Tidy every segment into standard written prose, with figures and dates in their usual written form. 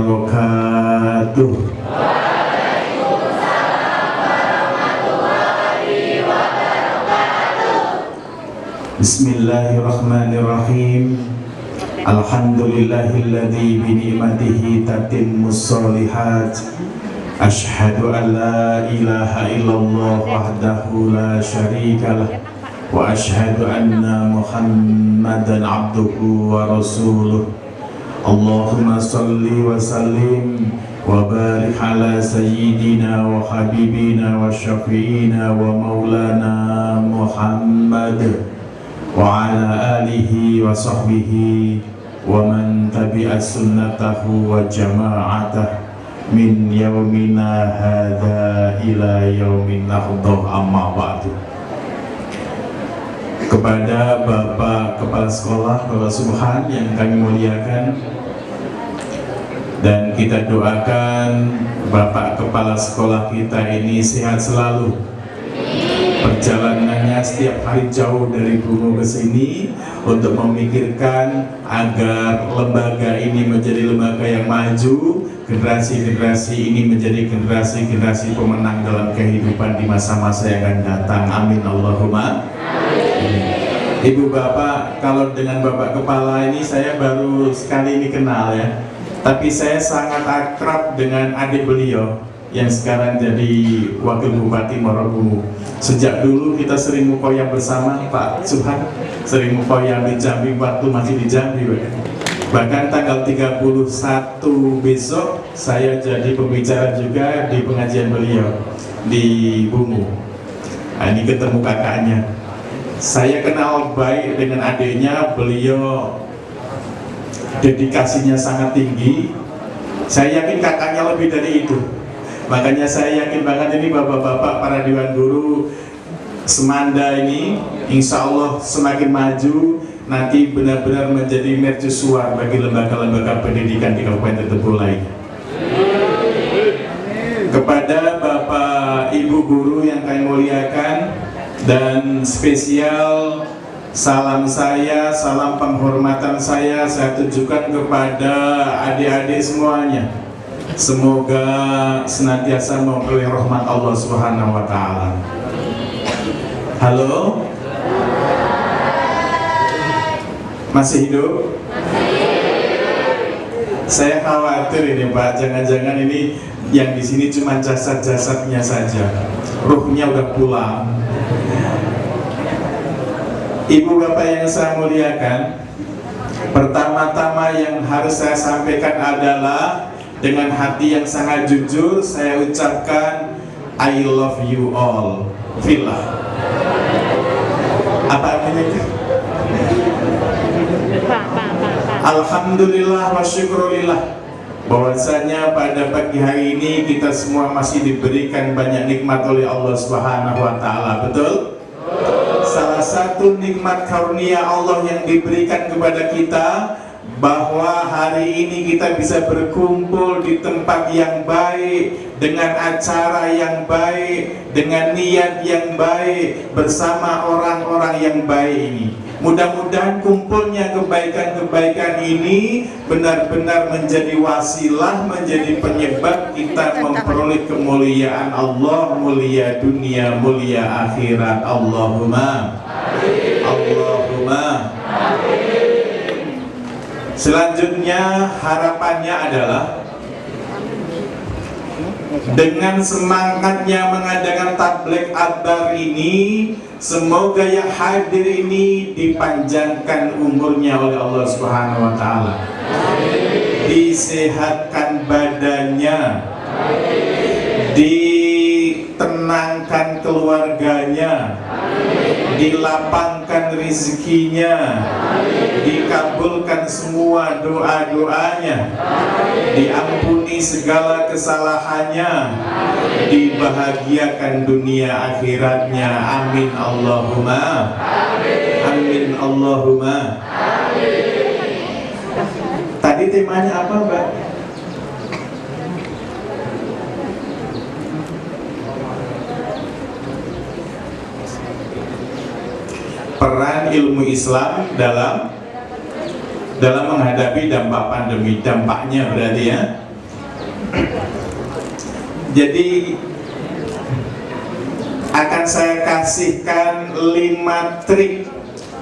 wabarakatuh. Bismillahirrahmanirrahim. Alhamdulillahilladzi bi ni'matihi tatimmus sholihat. Asyhadu an la ilaha illallah wahdahu la syarikalah wa asyhadu anna Muhammadan abduhu wa rasuluh. Allahumma salli wa sallim wa barik ala sayyidina wa habibina wa syafi'ina wa maulana Muhammad wa ala alihi wa sahbihi wa man tabi'a sunnatahu wa jama'atah min yaumina hadha ila yaumin nahdoh, amma ba'du. Kepada Bapak Kepala Sekolah, Bapak Subhan yang kami muliakan, dan kita doakan Bapak Kepala Sekolah kita ini sehat selalu. Perjalanannya setiap hari jauh dari Bungo ke sini untuk memikirkan agar lembaga ini menjadi lembaga yang maju, generasi-generasi ini menjadi generasi-generasi pemenang dalam kehidupan di masa-masa yang akan datang. Amin Allahumma. Ibu bapak, kalau dengan bapak kepala ini saya baru sekali ini kenal ya, tapi saya sangat akrab dengan adik beliau yang sekarang jadi wakil bupati Marobungu. Sejak dulu kita sering mukoyam bersama Pak Subhan, sering mukoyam di Jambi waktu masih di Jambi. Bahkan tanggal 31 besok saya jadi pembicara juga di pengajian beliau di Bungu. Nah, ini ketemu kakaknya. Saya kenal baik dengan adiknya, beliau dedikasinya sangat tinggi. Saya yakin kakaknya lebih dari itu. Makanya saya yakin banget ini bapak-bapak para dewan guru Semanda ini insya Allah semakin maju, nanti benar-benar menjadi mercusuar bagi lembaga-lembaga pendidikan di Kabupaten Tebo lain. Kepada bapak ibu guru yang kami muliakan, dan spesial salam saya, salam penghormatan saya tujukan kepada adik-adik semuanya. Semoga senantiasa memperoleh rahmat Allah Subhanahu wa Ta'ala. Halo, masih hidup? Saya khawatir ini Pak, jangan-jangan ini yang di sini cuma jasad-jasadnya saja, ruhnya udah pulang. Ibu bapak yang saya muliakan, pertama-tama yang harus saya sampaikan adalah dengan hati yang sangat jujur saya ucapkan I love you all, Fillah. Apa artinya itu? Alhamdulillah wa syukurillah, bahwasanya pada pagi hari ini kita semua masih diberikan banyak nikmat oleh Allah Subhanahu wa Ta'ala. Betul? Salah satu nikmat karunia Allah yang diberikan kepada kita, bahwa hari ini kita bisa berkumpul di tempat yang baik, dengan acara yang baik, dengan niat yang baik, bersama orang-orang yang baik ini. Mudah-mudahan kumpulnya kebaikan-kebaikan ini benar-benar menjadi wasilah, menjadi penyebab kita memperoleh kemuliaan Allah, mulia dunia, mulia akhirat. Allahumma amin. Allahumma amin. Selanjutnya harapannya adalah dengan semangatnya mengadakan tabligh akbar ini, semoga yang hadir ini dipanjangkan umurnya oleh Allah Subhanahu wa Ta'ala, disehatkan badannya, ditenangkan keluarganya, dilapangkan rezekinya, dikabulkan semua doa-doanya, diampuni segala kesalahannya, dibahagiakan dunia akhiratnya. Amin Allahumma amin. Allahumma amin. Tadi temanya apa Mbak? Peran ilmu Islam dalam menghadapi dampak pandemi. Dampaknya berarti ya, Jadi akan saya kasihkan 5 trik,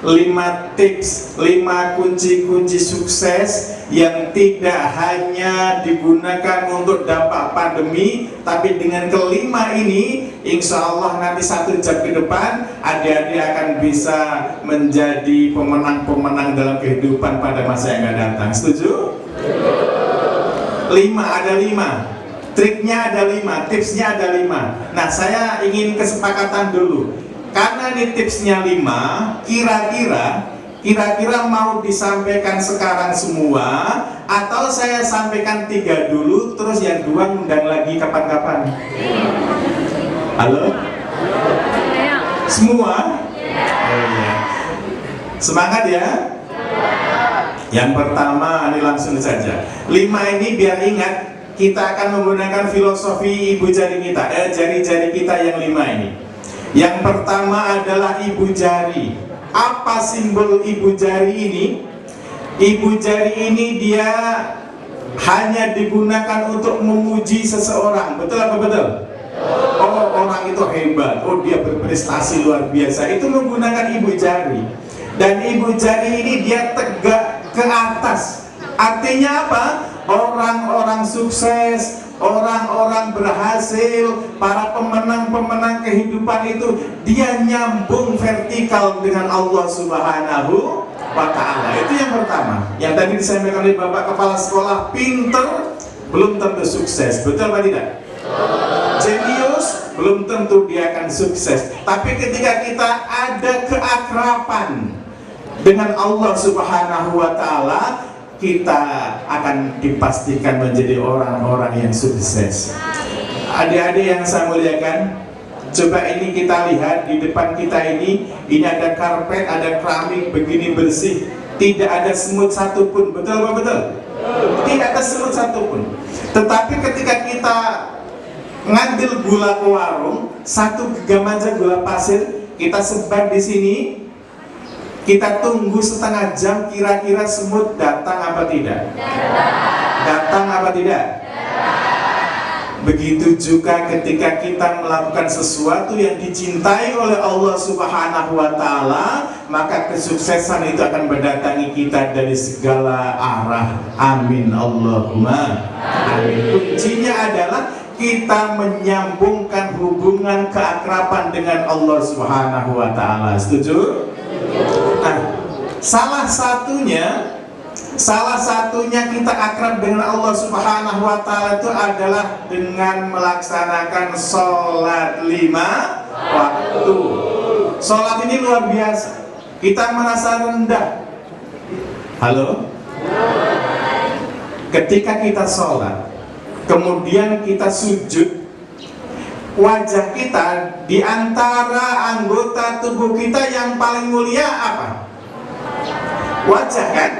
5 tips, 5 kunci-kunci sukses yang tidak hanya digunakan untuk dampak pandemi, tapi dengan kelima ini insya Allah nanti 1 jam ke depan adik-adik akan bisa menjadi pemenang-pemenang dalam kehidupan pada masa yang akan datang. Setuju? 5, ada 5. Triknya ada 5, tipsnya ada 5. Nah, saya ingin kesepakatan dulu. Karena ini tipsnya 5, kira-kira mau disampaikan sekarang semua atau saya sampaikan 3 dulu, terus yang 2 ngundang lagi kapan-kapan? Halo? Semua? Oh iya. Semangat ya. Yang pertama, ini langsung saja. 5 ini biar ingat, kita akan menggunakan filosofi ibu jari kita, jari-jari kita yang 5 ini. Yang pertama adalah ibu jari. Apa simbol ibu jari ini? Ibu jari ini dia hanya digunakan untuk memuji seseorang. Betul apa betul? Oh, orang itu hebat, oh dia berprestasi luar biasa, itu menggunakan ibu jari. Dan ibu jari ini dia tegak ke atas. Artinya apa? Orang-orang sukses, orang-orang berhasil, para pemenang-pemenang kehidupan itu dia nyambung vertikal dengan Allah Subhanahu wa Ta'ala. Itu yang pertama. Yang tadi disampaikan oleh Bapak Kepala Sekolah, pinter belum tentu sukses. Betul apa tidak? Jenius belum tentu dia akan sukses. Tapi ketika kita ada keakraban dengan Allah Subhanahu wa Ta'ala, kita akan dipastikan menjadi orang-orang yang sukses. Adik-adik yang saya muliakan, coba ini kita lihat di depan kita ini ada karpet, ada keramik begini bersih, tidak ada semut satupun. Betul apa betul? Tidak ada semut satupun. Tetapi ketika kita ngambil gula ke warung, 1 genggam aja gula pasir, kita sebar di sini. Kita tunggu setengah jam, kira-kira semut datang apa tidak? Datang apa tidak? Begitu juga ketika kita melakukan sesuatu yang dicintai oleh Allah Subhanahu wa Ta'ala, maka kesuksesan itu akan mendatangi kita dari segala arah. Amin Allahumma amin. Kuncinya adalah kita menyambungkan hubungan keakraban dengan Allah Subhanahu wa Ta'ala. Setuju? Nah, salah satunya kita akrab dengan Allah Subhanahu wa Ta'ala itu adalah dengan melaksanakan sholat 5 waktu. Sholat ini luar biasa. Kita merasa rendah. Halo? Ketika kita sholat, kemudian kita sujud, wajah kita di antara anggota tubuh kita yang paling mulia apa? Wajah kan?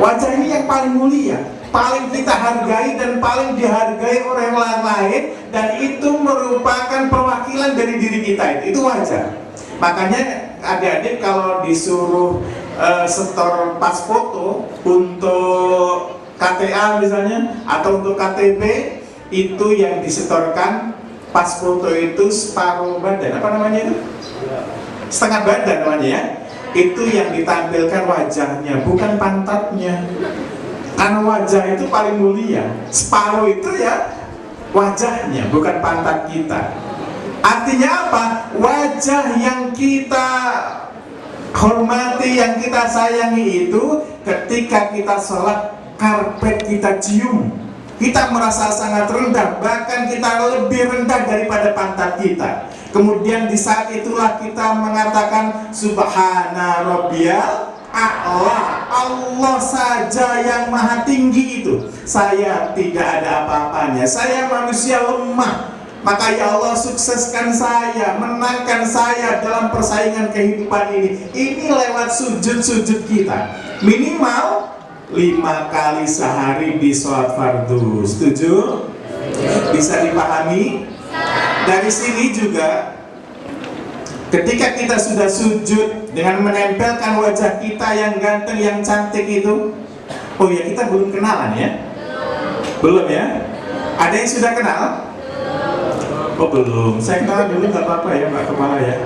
Wajah ini yang paling mulia, paling kita hargai dan paling dihargai oleh orang lain, dan itu merupakan perwakilan dari diri kita. Itu wajah. Makanya adik-adik kalau disuruh setor pas foto untuk KTA misalnya atau untuk KTP, itu yang disetorkan pas foto itu separuh badan, apa namanya itu? Setengah badan namanya ya. Itu yang ditampilkan wajahnya, bukan pantatnya. Karena wajah itu paling mulia. Separuh itu ya wajahnya, bukan pantat kita. Artinya apa? Wajah yang kita hormati, yang kita sayangi itu ketika kita sholat, karpet kita cium, kita merasa sangat rendah, bahkan kita lebih rendah daripada pantat kita. Kemudian di saat itulah kita mengatakan Subhana Rabbiyal A'la, Allah saja yang maha tinggi itu, saya tidak ada apa-apanya, saya manusia lemah. Maka ya Allah sukseskan saya, menangkan saya dalam persaingan kehidupan ini. Ini lewat sujud-sujud kita. Minimal 5 kali sehari di sholat fardu. Setuju? Bisa dipahami? Dari sini juga, ketika kita sudah sujud dengan menempelkan wajah kita yang ganteng, yang cantik itu, oh ya kita belum kenalan ya? Belum ya? Ada yang sudah kenal? Oh belum, saya kenal dulu nggak apa-apa ya Pak Kepala ya.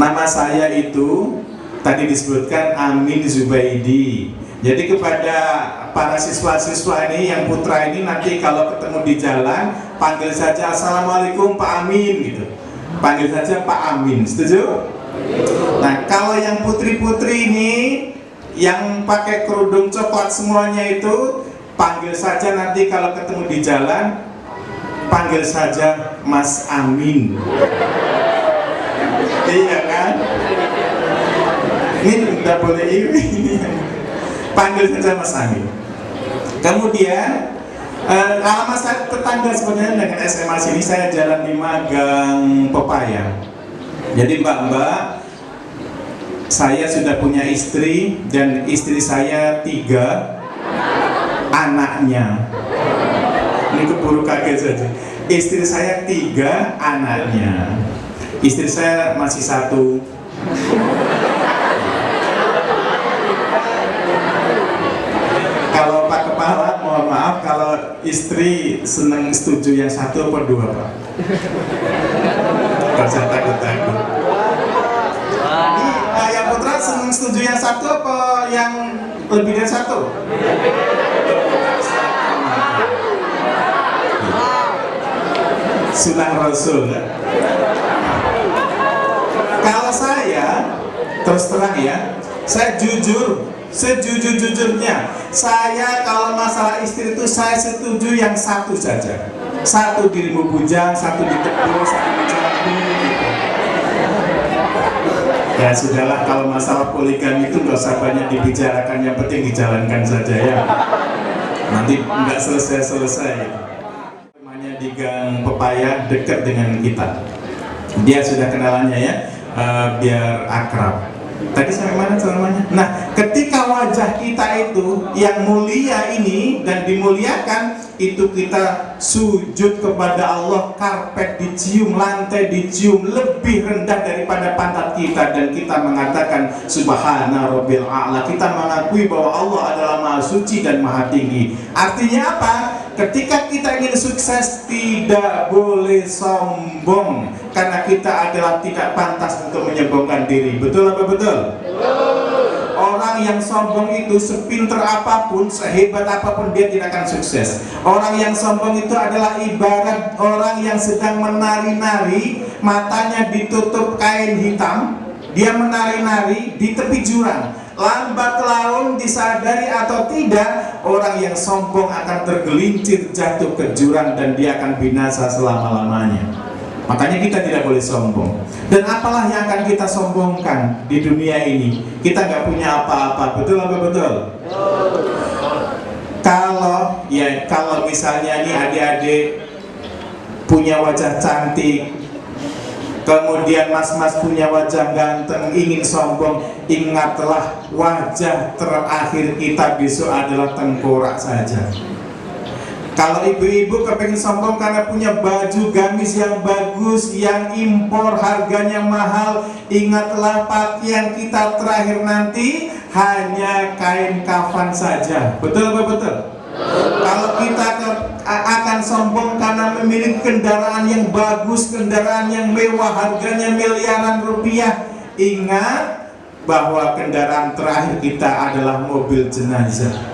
Nama saya itu tadi disebutkan Amin Zubaidi. Jadi kepada para siswa-siswa ini yang putra ini nanti kalau ketemu di jalan panggil saja Assalamualaikum Pak Amin gitu. Panggil saja Pak Amin, setuju? Nah kalau yang putri-putri ini yang pakai kerudung coklat semuanya itu panggil saja nanti kalau ketemu di jalan panggil saja Mas Amin. Iya kan? Ini udah boleh ini. Panggil saja Mas Amin. Kemudian alamat saya tetangga sebenarnya dengan SMA sini, saya jalan di Magang Pepaya. Jadi mbak-mbak, saya sudah punya istri dan istri saya 3 anaknya. Ini keburu kaget saja. Istri saya 3 anaknya. Istri saya masih 1. Kalau Pak Kepala, mohon maaf kalau istri senang setuju yang 1 apa 2 Pak? Kalau saya takut-takut. Yang putra senang setuju yang 1 apa yang lebih dari 1? Sunnah Rasul ya? Kalau saya terus terang ya, saya jujur, sejujur-jujurnya saya kalau masalah istri itu saya setuju yang 1 saja. 1 dirimu bujang, 1 ditebus, 1 dicampur gitu. Ya sudahlah, kalau masalah poligami itu nggak usah banyak dibicarakan, yang penting dijalankan saja ya. Nanti nggak selesai-selesai. Namanya di Gang Pepaya dekat dengan kita. Dia sudah kenalannya ya. Biar akrab. Tadi sampai mana namanya? Nah, ketika wajah kita itu yang mulia ini dan dimuliakan, itu kita sujud kepada Allah, karpet dicium, lantai dicium lebih rendah daripada pantat kita, dan kita mengatakan Subhana Rabbil A'la. Kita mengakui bahwa Allah adalah Maha Suci dan Maha Tinggi. Artinya apa? Ketika kita ingin sukses tidak boleh sombong, karena kita adalah tidak pantas untuk menyombongkan diri. Betul apa betul? Orang yang sombong itu sepinter apapun, sehebat apapun dia tidak akan sukses. Orang yang sombong itu adalah ibarat orang yang sedang menari-nari, matanya ditutup kain hitam, dia menari-nari di tepi jurang. Lambat laun disadari atau tidak, orang yang sombong akan tergelincir jatuh ke jurang dan dia akan binasa selama-lamanya. Makanya kita tidak boleh sombong. Dan apalah yang akan kita sombongkan di dunia ini? Kita nggak punya apa-apa, betul apa betul? Kalau misalnya nih adik-adik punya wajah cantik, kemudian mas-mas punya wajah ganteng, ingin sombong, ingatlah wajah terakhir kita besok adalah tengkorak saja. Kalau ibu-ibu kepengen sombong karena punya baju gamis yang bagus, yang impor, harganya mahal, ingatlah pakaian kita terakhir nanti hanya kain kafan saja. Betul apa betul? Kalau kita akan sombong karena memiliki kendaraan yang bagus, kendaraan yang mewah, harganya miliaran rupiah, ingat bahwa kendaraan terakhir kita adalah mobil jenazah.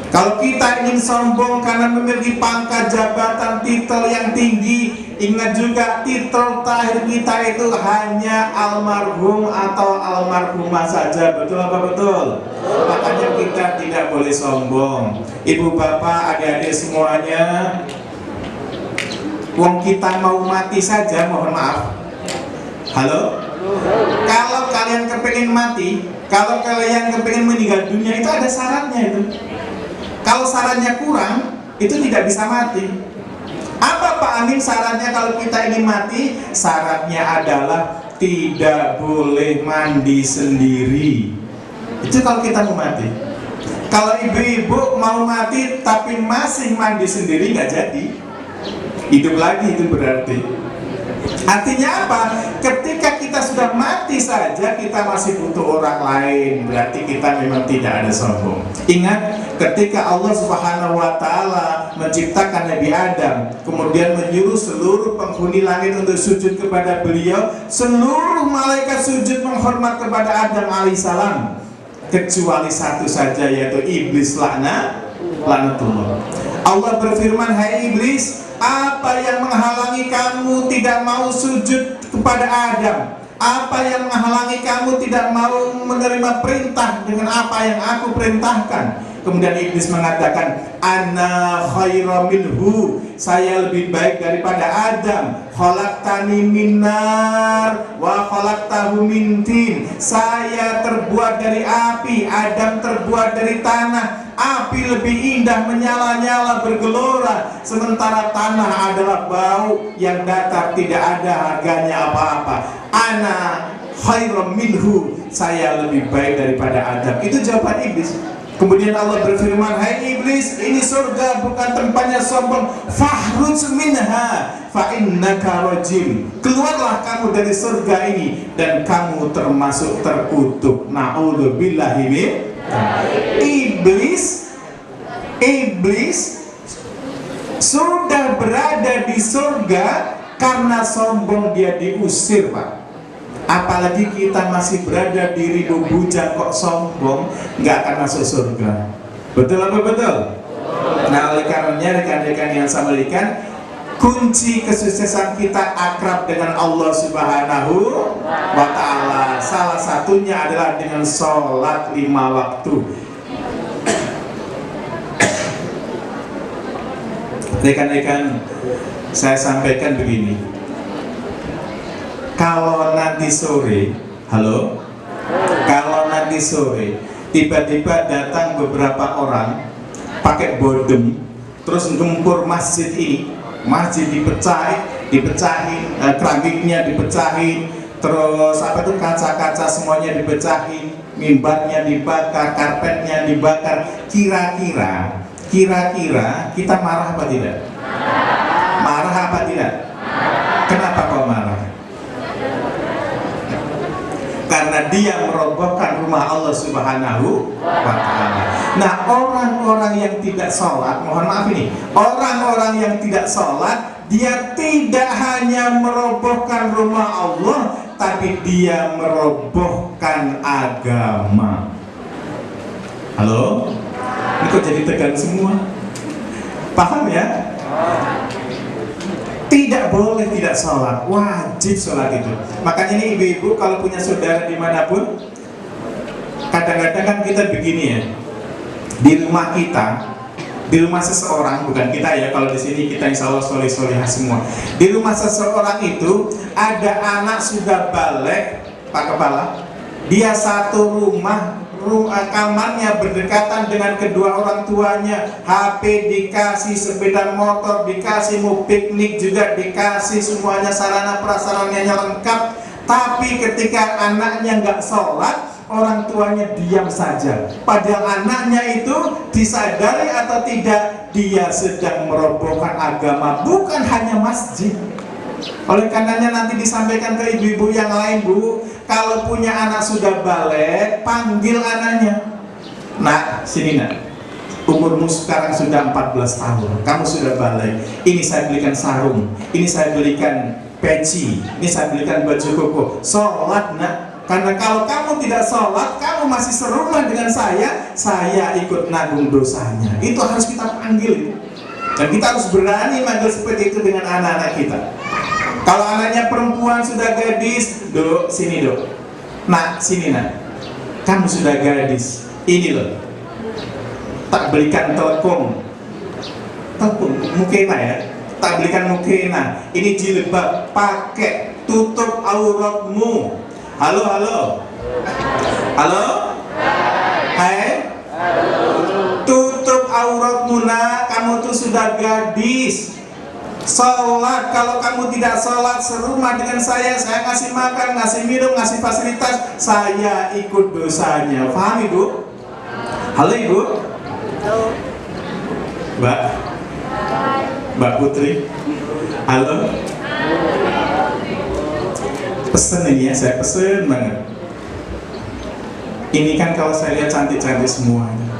Kalau kita ingin sombong karena memiliki pangkat jabatan, titel yang tinggi, ingat juga titel terakhir kita itu hanya almarhum atau almarhumah saja. Betul apa betul? Makanya kita tidak boleh sombong. Ibu bapak, adik-adik semuanya, wong kita mau mati saja, mohon maaf. Halo? Kalau kalian kepengen mati, kalau kalian kepengen meninggal dunia, itu ada syaratnya itu. Kalau sarannya kurang, itu tidak bisa mati. Apa Pak Amin syaratnya kalau kita ingin mati? Syaratnya adalah tidak boleh mandi sendiri. Itu kalau kita mau mati. Kalau ibu-ibu mau mati tapi masih mandi sendiri, nggak jadi. Hidup lagi itu berarti. Artinya apa? Ketika kita sudah mati saja kita masih butuh orang lain, berarti kita memang tidak ada sombong. Ingat, ketika Allah Subhanahu wa Ta'ala menciptakan Nabi Adam, kemudian menyuruh seluruh penghuni langit untuk sujud kepada beliau, seluruh malaikat sujud menghormat kepada Adam alaihissalam, kecuali satu saja, yaitu iblis laknatullah. Allah berfirman, hai iblis, apa yang menghalangi kamu tidak mau sujud kepada Adam? Apa yang menghalangi kamu tidak mau menerima perintah dengan apa yang aku perintahkan? Kemudian iblis mengatakan, ana khairum minhu, saya lebih baik daripada Adam. Khalaqtani min nar wa khalaqtahu min tin. Saya terbuat dari api, Adam terbuat dari tanah. Api lebih indah, menyala-nyala, bergelora, sementara tanah adalah bau yang datar, tidak ada harganya apa-apa. Ana khairum minhu, saya lebih baik daripada Adam. Itu jawaban iblis. Kemudian Allah berfirman, hai iblis, ini surga bukan tempatnya sombong. Fakhruj minha fa innaka rajim. Keluarlah kamu dari surga ini dan kamu termasuk terkutuk. Na'udzubillahi min. Iblis sudah berada di surga karena sombong dia diusir, Pak. Apalagi kita masih berada di ribu bujang kok sombong, nggak akan masuk surga. Betul apa betul? Nah, oleh karenanya rekan-rekan yang saya muliakan, kunci kesuksesan kita akrab dengan Allah Subhanahu wa Ta'ala, salah satunya adalah dengan sholat 5 waktu. Rekan-rekan, saya sampaikan begini. Kalau nanti sore, halo? Kalau nanti sore tiba-tiba datang beberapa orang pakai bodem, terus gempur masjid ini, masjid dipecahin, keramiknya dipecahin, terus apa tuh kaca-kaca semuanya dipecahin, mimbarnya dibakar, karpetnya dibakar. Kira-kira kita marah apa tidak? Marah apa tidak? Kenapa kok marah? Karena dia merobohkan rumah Allah Subhanahu wa Ta'ala. Nah, orang-orang yang tidak sholat, mohon maaf ini, orang-orang yang tidak sholat, dia tidak hanya merobohkan rumah Allah, tapi dia merobohkan agama. Halo? Ini kok jadi tegang semua? Paham ya? Tidak boleh tidak sholat, wajib sholat itu. Makanya ini ibu-ibu kalau punya saudara dimanapun, kadang-kadang kan kita begini ya, di rumah kita, di rumah seseorang, bukan kita ya, kalau di sini kita insya Allah soleh-solehah semua. Di rumah seseorang itu ada anak sudah balik, Pak Kepala, dia satu rumah, kamarnya berdekatan dengan kedua orang tuanya, HP dikasih, sepeda motor dikasih, mau piknik juga dikasih, semuanya sarana prasarananya lengkap. Tapi ketika anaknya nggak sholat, orang tuanya diam saja. Padahal anaknya itu disadari atau tidak, dia sedang merobohkan agama, bukan hanya masjid. Oleh karenanya nanti disampaikan ke ibu-ibu yang lain, Bu, kalau punya anak sudah balik, panggil anaknya. Nak, sini nak, umurmu sekarang sudah 14 tahun, kamu sudah balik. Ini saya belikan sarung, ini saya belikan peci, ini saya belikan baju koko. Sholat nak, karena kalau kamu tidak sholat, kamu masih serumah dengan saya ikut nanggung dosanya. Itu harus kita panggil. Dan kita harus berani manggil seperti itu dengan anak-anak kita. Kalau anaknya perempuan sudah gadis, Dok, sini Dok. Nak, sini nak. Kamu sudah gadis. Ini loh. Tak belikan telepon. Telepon, mukena ya. Tak belikan mukena. Ini jilbab, pakai, tutup auratmu. Halo, halo. Halo? Hai. Tutup auratmu nak. Kamu tuh sudah gadis. Sholat, kalau kamu tidak sholat serumah dengan saya ngasih makan, ngasih minum, ngasih fasilitas, saya ikut dosanya. Paham Ibu? Halo Ibu? Mbak Putri? Halo? Pesen ini ya, saya pesen banget. Ini kan kalau saya lihat cantik-cantik semuanya.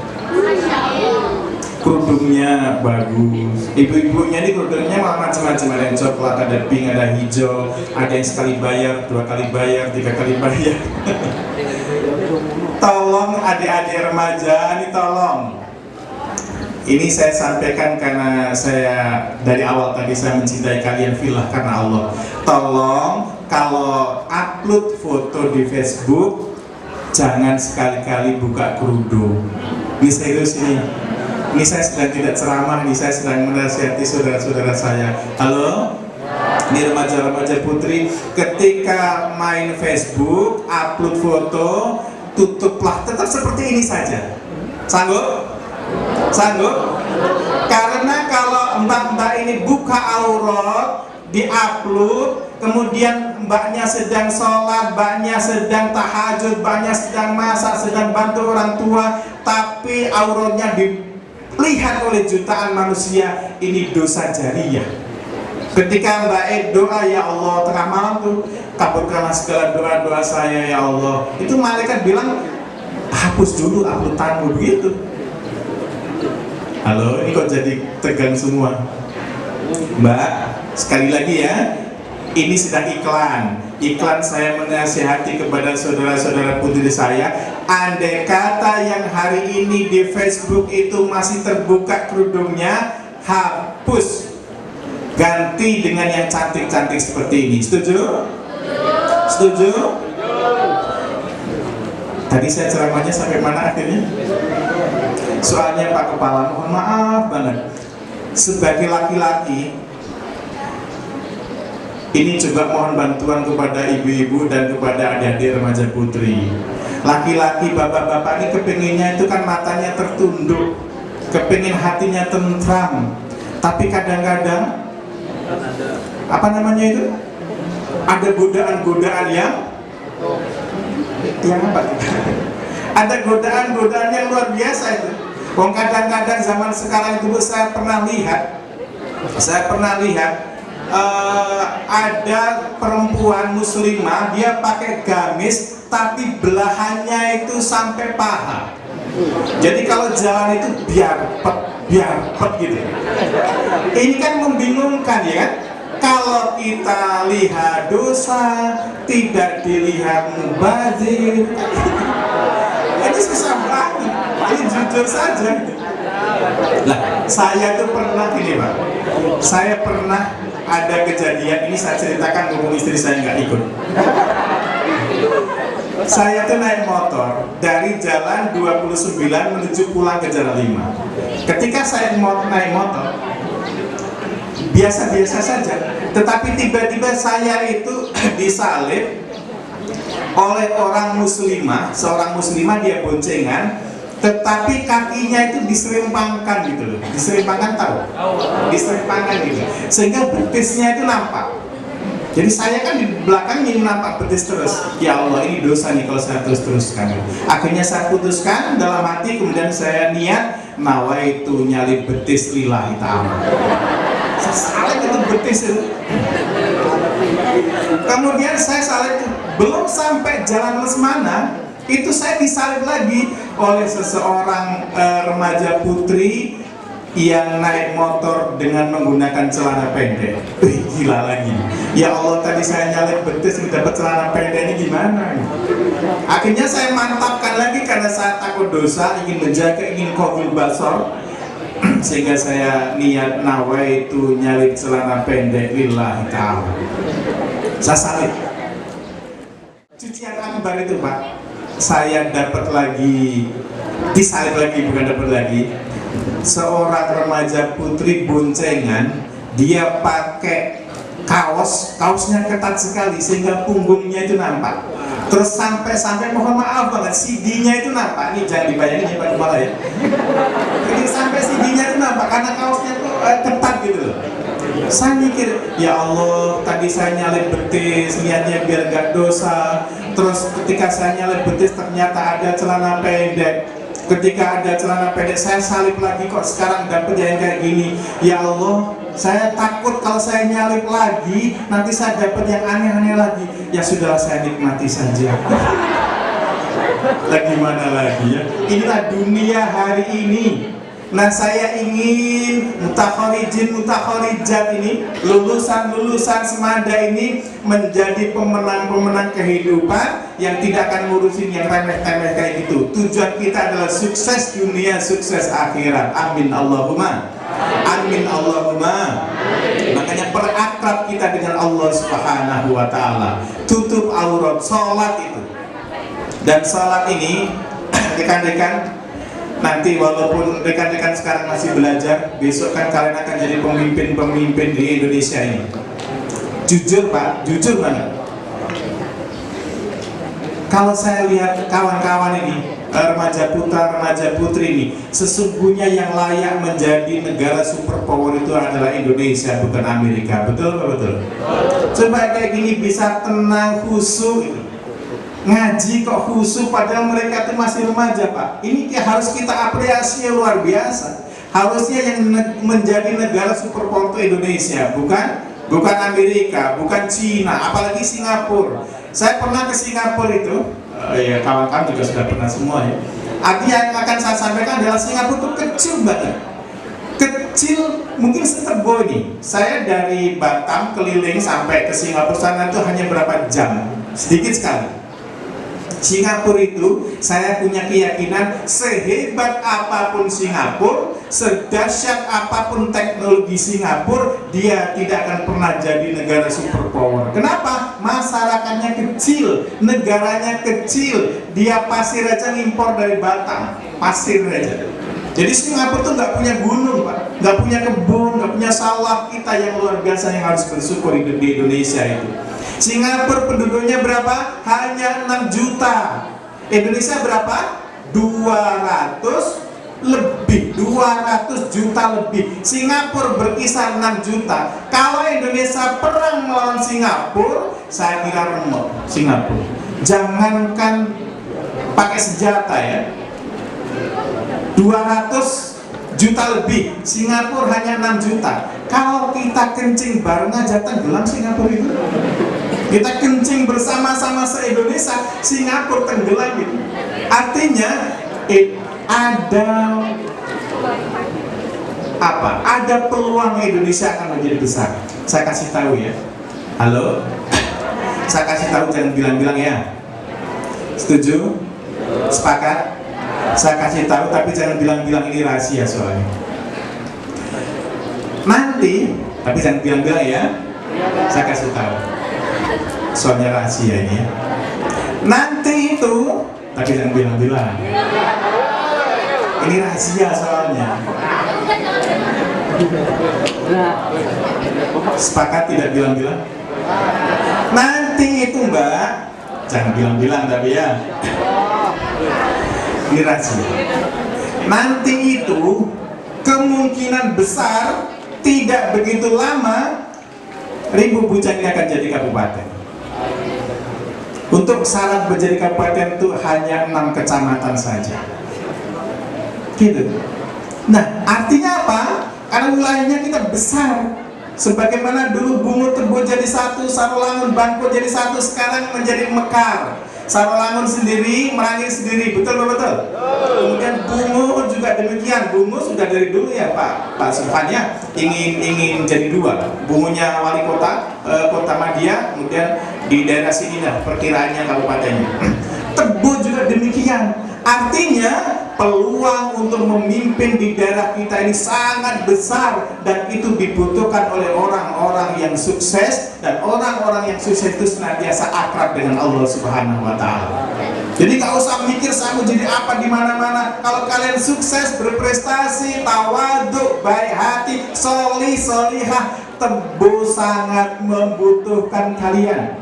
kerudungnya bagus. Ibu-ibunya ini kerudungnya malah macam-macam, ada yang coklat, ada pink, ada hijau, ada yang sekali bayar, 2 kali bayar, 3 kali bayar. Tolong adik-adik remaja ini tolong. Ini saya sampaikan karena saya dari awal tadi saya mencintai kalian fillah karena Allah. Tolong kalau upload foto di Facebook jangan sekali-kali buka kerudung. Ini serius ini. Ini saya sedang tidak ceramah, ini saya sedang menasihati saudara-saudara saya. Halo? Ini remaja-remaja putri, ketika main Facebook, upload foto, tutuplah tetap seperti ini saja. Sanggup? Sanggup? Karena kalau mbak-mbak ini buka aurat, diupload, kemudian mbaknya sedang sholat, mbaknya sedang tahajud, mbaknya sedang masak, sedang bantu orang tua, tapi auratnya dilihat oleh jutaan manusia, ini dosa jariyah. Ketika mbak doa, ya Allah, tengah malam tuh kabulkanlah segala doa-doa saya ya Allah, itu malaikat bilang hapus dulu uploadanmu, begitu. Halo, ini kok jadi tegang semua? Mbak, sekali lagi ya, ini sedang iklan. Iklan saya menasihati kepada saudara-saudara putri saya, andai kata yang hari ini di Facebook itu masih terbuka kerudungnya, hapus, ganti dengan yang cantik-cantik seperti ini. Setuju? Setuju? Tadi saya ceramahnya sampai mana akhirnya? Soalnya Pak Kepala, mohon maaf banget, sebagai laki-laki ini juga mohon bantuan kepada ibu-ibu dan kepada adik-adik remaja putri. Laki-laki, bapak-bapak ini kepinginnya itu kan matanya tertunduk, kepingin hatinya tentram, tapi kadang-kadang apa namanya itu, ada godaan-godaan yang apa? Ada godaan-godaan yang luar biasa itu. Wong kadang-kadang zaman sekarang itu saya pernah lihat ada perempuan muslimah, dia pakai gamis tapi belahannya itu sampai paha. Jadi kalau jalan itu biar pet gitu. Ini kan membingungkan ya kan? Kalau kita lihat dosa, tidak dilihat mubazir. Ini susah banget. Ini jujur saja. Lah, saya tuh pernah gini Pak. Saya pernah ada kejadian, ini saya ceritakan mumpung istri saya nggak ikut. Saya tuh naik motor dari jalan 29 menuju pulang ke jalan 5. Ketika saya naik motor, biasa-biasa saja, tetapi tiba-tiba saya itu disalib oleh orang muslimah, seorang muslimah, dia boncengan, tetapi kakinya itu diserimpangkan gitu loh. Diserimpangkan, tahu? Diserimpangkan gitu, sehingga betisnya itu nampak. Jadi saya kan di belakang ini nampak betis terus. Ya Allah, ini dosa nih kalau saya terus-teruskan. Akhirnya saya putuskan dalam hati, kemudian saya niat nawaitu nyalip betis lillahi ta'ala. Saya salib itu betis itu. Kemudian saya salib, belum sampai jalan Lesmana, itu saya disalib lagi oleh seseorang remaja putri yang naik motor dengan menggunakan celana pendek. Wih, gila lagi. Ya Allah, tadi saya nyalip betis dapat celana pendek, ini gimana? Akhirnya saya mantapkan lagi karena saya takut dosa, ingin menjaga, ingin qabul basar. Sehingga saya niat nawaitu nyalip celana pendek lillahi ta'ala. Saya salib. Cucian akbar itu Pak, saya dapat lagi, disalib lagi, bukan dapat lagi. Seorang remaja putri boncengan, dia pakai kaosnya ketat sekali sehingga punggungnya itu nampak. Terus sampai mohon maaf banget, CD-nya itu nampak. Ini jangan dibayangin ya Pak Kepala ya. Jadi sampai CD-nya itu nampak karena kaosnya itu ketat gitu loh. Saya mikir, ya Allah, tadi saya nyalip betis, niatnya biar gak dosa. Terus ketika saya nyalip betis ternyata ada celana pendek. Ketika ada celana pendek saya salib lagi, kok sekarang dapet yang kayak gini. Ya Allah, saya takut kalau saya nyalip lagi nanti saya dapat yang aneh-aneh lagi. Ya sudah, saya nikmati saja. Lagi mana lagi ya. Inilah dunia hari ini. Nah, saya ingin mutakharijat ini, lulusan semada ini menjadi pemenang kehidupan yang tidak akan ngurusin yang remeh-temeh kayak gitu. Tujuan kita adalah sukses dunia, sukses akhirat. Amin Allahumma. Amin Allahumma. Makanya berakrab kita dengan Allah Subhanahu wa taala. Tutup aurat, salat itu. Dan salat ini rekan-rekan, nanti walaupun rekan-rekan sekarang masih belajar, besok kan kalian akan jadi pemimpin-pemimpin di Indonesia ini. Jujur Pak, jujur banget. Kalau saya lihat kawan-kawan ini, remaja putra, remaja putri ini, sesungguhnya yang layak menjadi negara superpower itu adalah Indonesia, bukan Amerika. Betul Pak? Betul? Coba kayak gini bisa tenang, khusyuk gitu. Ngaji kok khusyuk padahal mereka itu masih remaja Pak. Ini harus kita apresiasi luar biasa. Harusnya yang menjadi negara superpower itu Indonesia, bukan Amerika, bukan Cina, apalagi Singapura. Saya pernah ke Singapura itu, ya kawan-kawan juga sudah pernah semua ya. Artinya yang akan saya sampaikan adalah Singapura itu kecil banget. Kecil, mungkin setebo ini. Saya dari Batam keliling sampai ke Singapura sana itu hanya berapa jam, sedikit sekali. Singapura itu saya punya keyakinan sehebat apapun Singapura, sedahsyat apapun teknologi Singapura, dia tidak akan pernah jadi negara superpower. Kenapa? Masyarakatnya kecil, negaranya kecil, dia pasir aja ngimpor dari Batam, pasir aja. Jadi Singapura tuh nggak punya gunung Pak, nggak punya kebun, nggak punya sawah. Kita yang luar biasa yang harus bersyukur hidup di Indonesia itu. Singapura penduduknya berapa? Hanya 6 juta. Indonesia berapa? 200 juta lebih. Singapura berkisar 6 juta. Kalau Indonesia perang melawan Singapura, saya kira remuk Singapura. Jangankan pakai senjata ya, 200 juta lebih. Singapura hanya 6 juta. Kalau kita kencing bareng aja tenggelam Singapura itu. Kita kencing bersama-sama se-Indonesia, Singapura tenggelam gitu. Artinya ada apa? Ada peluang Indonesia akan menjadi besar. Saya kasih tahu ya. Halo? Saya kasih tahu, jangan bilang-bilang ya. Setuju? Sepakat? Saya kasih tahu tapi jangan bilang-bilang, ini rahasia soalnya. Nanti, tapi jangan bilang-bilang ya. Saya kasih tahu. Soalnya rahasia ini ya. Nanti itu, tapi jangan bilang-bilang. Ini rahasia soalnya. Sepakat tidak bilang-bilang? Nanti itu Mbak, jangan bilang-bilang tapi ya. Ini rahasia. Nanti itu kemungkinan besar tidak begitu lama Ribu Bujang ini akan jadi kabupaten. Untuk syarat menjadi kabupaten itu hanya 6 kecamatan saja. Gitu. Nah, artinya apa? Karena wilayahnya kita besar. Sebagaimana dulu Bungo Tebo jadi satu, Sarolangun Bangko jadi satu, sekarang menjadi Mekar. Sarolangun sendiri, Merangin sendiri, betul betul. Kemudian Bungo juga demikian. Bungo sudah dari dulu ya Pak Sufan ya, ingin jadi 2. Bungonya wali kota, kota Madia, kemudian di daerah sini lah perkiraannya kabupatennya. Tebo juga demikian. Artinya peluang untuk memimpin di daerah kita ini sangat besar, dan itu dibutuhkan oleh orang-orang yang sukses, dan orang-orang yang sukses itu senantiasa akrab dengan Allah Subhanahu wa taala. Jadi gak usah mikir saya mau jadi apa di mana-mana. Kalau kalian sukses, berprestasi, tawaduk, baik hati, solihah, Tebo sangat membutuhkan kalian.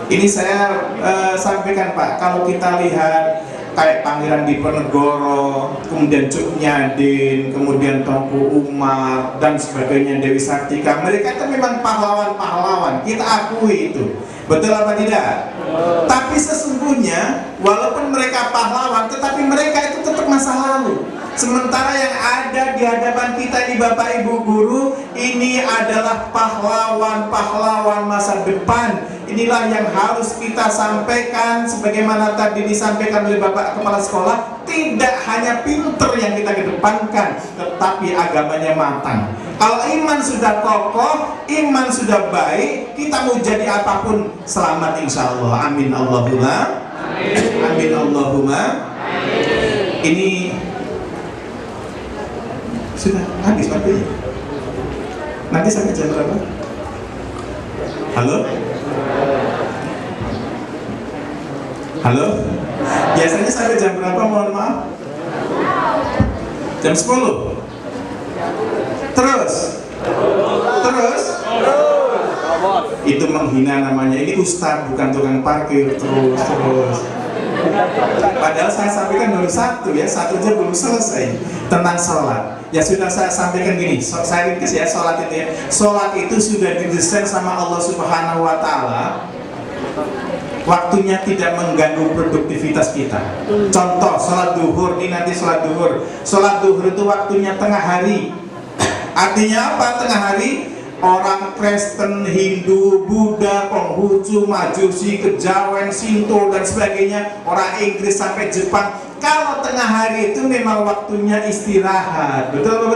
Ini saya sampaikan Pak, kalau kita lihat kayak Pangeran Diponegoro, kemudian Cuk Nyadin, kemudian Tengku Umar dan sebagainya, Dewi Sartika, mereka itu memang pahlawan-pahlawan, kita akui itu. Betul apa tidak? Tapi sesungguhnya walaupun mereka pahlawan, tetapi mereka itu tetap masa lalu. Sementara yang ada di hadapan kita ini Bapak Ibu Guru, ini adalah pahlawan-pahlawan masa depan. Inilah yang harus kita sampaikan, sebagaimana tadi disampaikan oleh Bapak Kepala Sekolah. Tidak hanya pinter yang kita kedepankan, tetapi agamanya matang. Kalau iman sudah kokoh, iman sudah baik, kita mau jadi apapun selamat insya Allah. Amin Allahumma. Amin Allahumma. Ini sudah habis waktunya. Nanti sampai jam berapa? Halo? Halo? Biasanya sampai jam berapa, mohon maaf? Jam 10? Terus? Terus? Itu menghina namanya. Ini ustaz, bukan tukang parkir. Terus. Padahal saya sampaikan baru satu aja belum selesai tentang sholat. Ya sudah saya sampaikan gini, saya ringkas ya sholat itu ya. Sholat itu sudah didesain sama Allah Subhanahu Wa Taala. Waktunya tidak mengganggu produktivitas kita. Contoh sholat duhur, ini nanti sholat duhur. Sholat duhur itu waktunya tengah hari. Artinya apa tengah hari? Orang Kristen, Hindu, Buddha, Konghucu, Majusi, Kejawen, Shinto dan sebagainya, orang Inggris sampai Jepang, kalau tengah hari itu memang waktunya istirahat. Betul?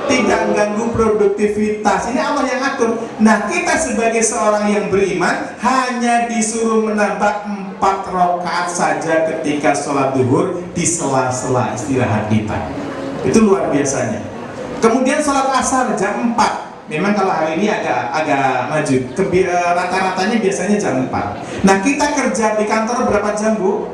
Tidak mengganggu produktivitas. Ini Allah yang atur. Nah, kita sebagai seorang yang beriman hanya disuruh menambah 4 rakaat saja ketika sholat duhur di sela-sela istirahat kita. Itu luar biasanya. Kemudian sholat asar jam 4. Memang kalau hari ini agak maju. Rata-ratanya biasanya jam 4. Nah, kita kerja di kantor berapa jam, Bu?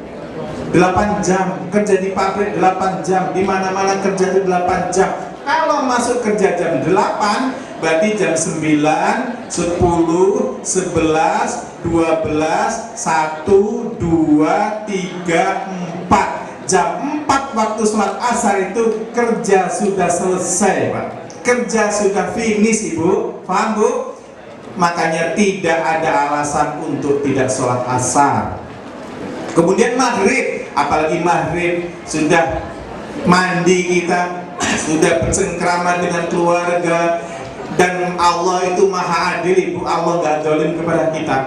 8 jam. Kerja di pabrik 8 jam. Di mana-mana kerja di 8 jam. Kalau masuk kerja jam 8, berarti jam 9, 10, 11, 12, 1, 2, 3, 4. Jam 4 waktu sholat asar itu kerja sudah selesai, Pak. Kerja sudah finish, Ibu. Paham, Bu? Makanya tidak ada alasan untuk tidak sholat asar. Kemudian maghrib, apalagi maghrib sudah mandi kita, sudah bercengkrama dengan keluarga, dan Allah itu maha adil, Ibu. Allah gak zalim kepada kita.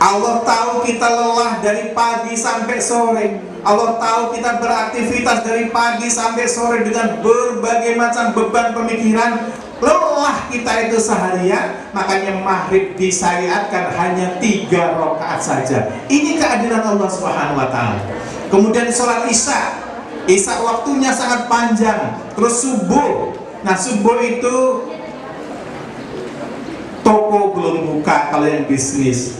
Allah tahu kita lelah dari pagi sampai sore. Allah tahu kita beraktivitas dari pagi sampai sore dengan berbagai macam beban pemikiran. Lelah kita itu seharian, makanya maghrib disyariatkan hanya 3 rakaat saja. Ini keadilan Allah Subhanahu Wa Taala. Kemudian sholat Isya waktunya sangat panjang. Terus subuh. Nah, subuh itu toko belum buka kalau yang bisnis.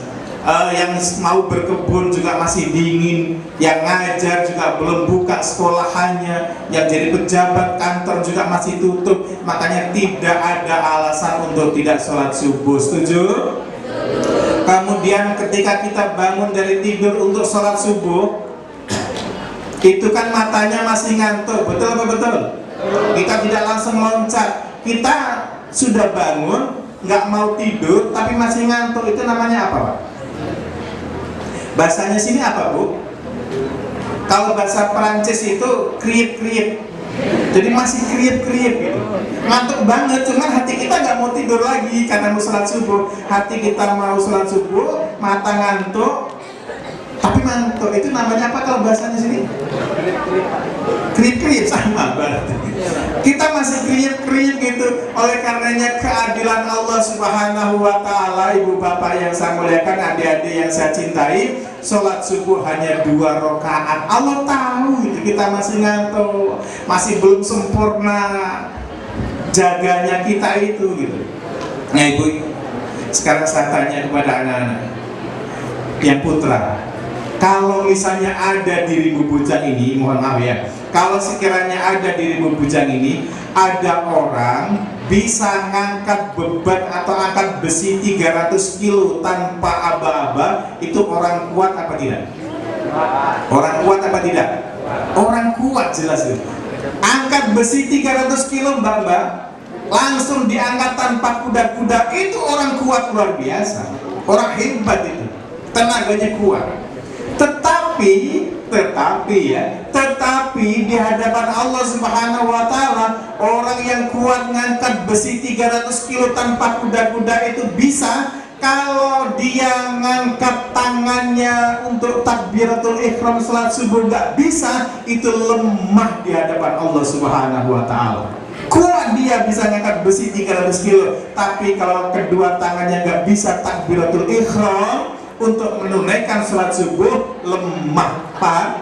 Yang mau berkebun juga masih dingin, yang ngajar juga belum buka sekolahannya, yang jadi pejabat kantor juga masih tutup. Makanya tidak ada alasan untuk tidak sholat subuh. Setuju? Kemudian ketika kita bangun dari tidur untuk sholat subuh, itu kan matanya masih ngantuk, betul apa betul? Kita tidak langsung loncat. Kita sudah bangun, nggak mau tidur tapi masih ngantuk, itu namanya apa, Pak? Bahasanya sini apa, Bu? Kalau bahasa Perancis itu kriip-kriip. Jadi masih kriip-kriip gitu. Ngantuk banget, cuman hati kita nggak mau tidur lagi karena mau sholat subuh. Hati kita mau sholat subuh, mata ngantuk, tapi ngantuk. Itu namanya apa kalau bahasanya sini? Kriip-kriip, sama berarti. Kita masih kriip-kriip gitu. Oleh karenanya keadilan Allah Subhanahu Wa Taala, Ibu Bapak yang saya muliakan, adik-adik yang saya cintai, sholat subuh hanya 2 rakaat. Allah tahu gitu, kita masih ngantuk, masih belum sempurna jaganya kita itu gitu. Nah, Ibu, sekarang saya tanya kepada anak-anak yang putra, kalau misalnya ada dirimu bujang ini, mohon maaf ya, kalau sekiranya ada dirimu bujang ini, ada orang bisa ngangkat beban atau angkat besi 300 kilo tanpa aba-aba, itu orang kuat apa tidak? Orang kuat apa tidak? Orang kuat, jelas itu. Angkat besi 300 kilo, Mbak, langsung diangkat tanpa kuda-kuda, itu orang kuat luar biasa. Orang hebat itu, tenaganya kuat. Tetapi tetapi di hadapan Allah Subhanahu wa Ta'ala, orang yang kuat ngangkat besi 300 kilo tanpa kuda-kuda itu bisa. Kalau dia ngangkat tangannya untuk takbiratul ihram salat subuh nggak bisa, itu lemah di hadapan Allah Subhanahu wa Ta'ala. Kuat dia bisa ngangkat besi 300 kilo, tapi kalau kedua tangannya nggak bisa takbiratul ihram untuk menunaikan salat subuh, lemah. Pak,